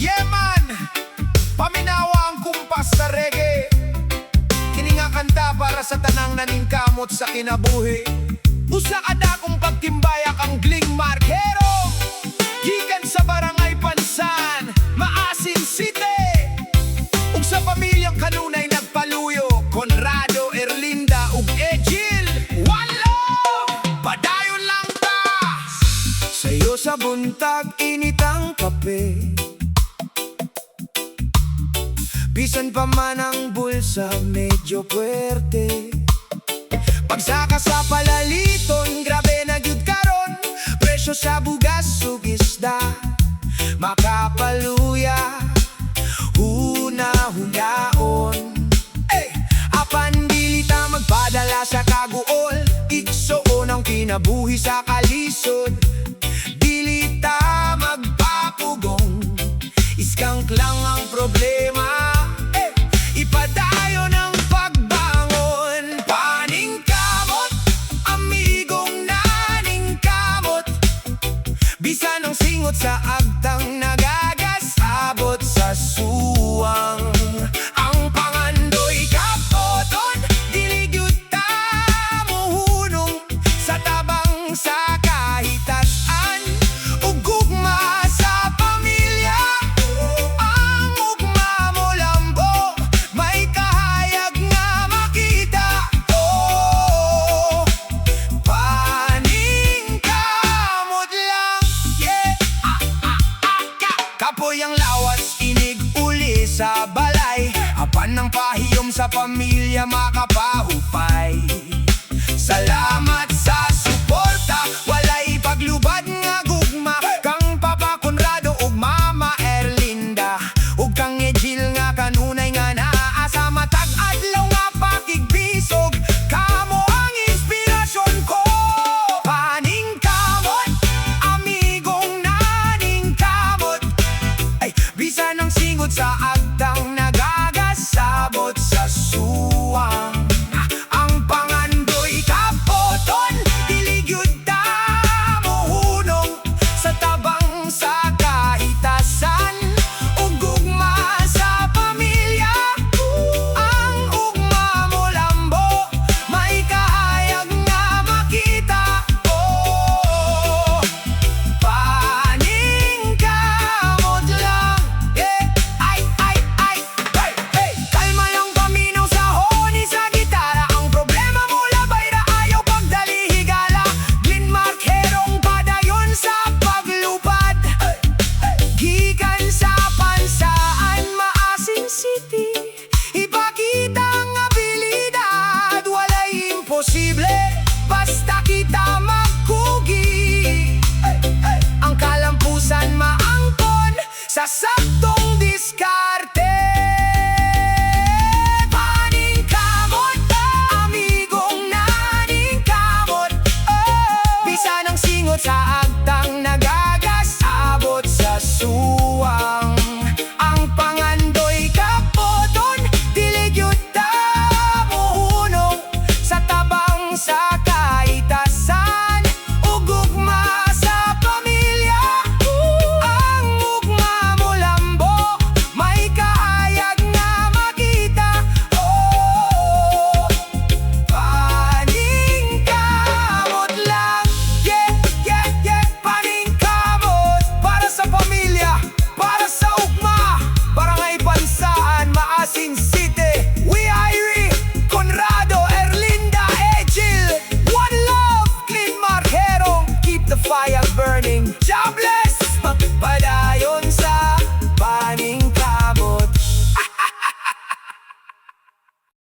Yeah man, paminawa ang kumpas sa reggae. Kini nga kanta para sa tanang naningkamot sa kinabuhi. Usa kada kong pagtimbaya kang Gling Marquero, gikan sa barangay Pansan, Maasin City. Ug sa pamilyang kanunay nagpaluyo, Conrado, Erlinda ug Ejil. One love, padayon lang ta. Sayo sa buntag initang kape, bisan pa man ang bulsa medyo puwerte. Pagsaka sa palaliton, grabe na gyud karon. Presyo sa bugas ug isda, makapaluya, huna-hunaon. Apan dili ta magpadala sa kaguol, igsoon ang kinabuhi sa kalisod. Dili ta magpapugong, iskangk lang ang problema. Ipadayon ang pagbangon, paningkamot, amigong naningkamot. Bisan ang singot sa agtang nagagas, abot sa suwang. Ang pangandoy kapoton, dili gyud ta muhunong sa tabang sa kahitasan. Ug gugma sa pamilya, ang ugma mo lambo, may kahayag nga makita. Oh, paningkamot lang, yeah. Kapoy ang lawas, inig uli sa balay. Apan ng pahiyom sa pamilya,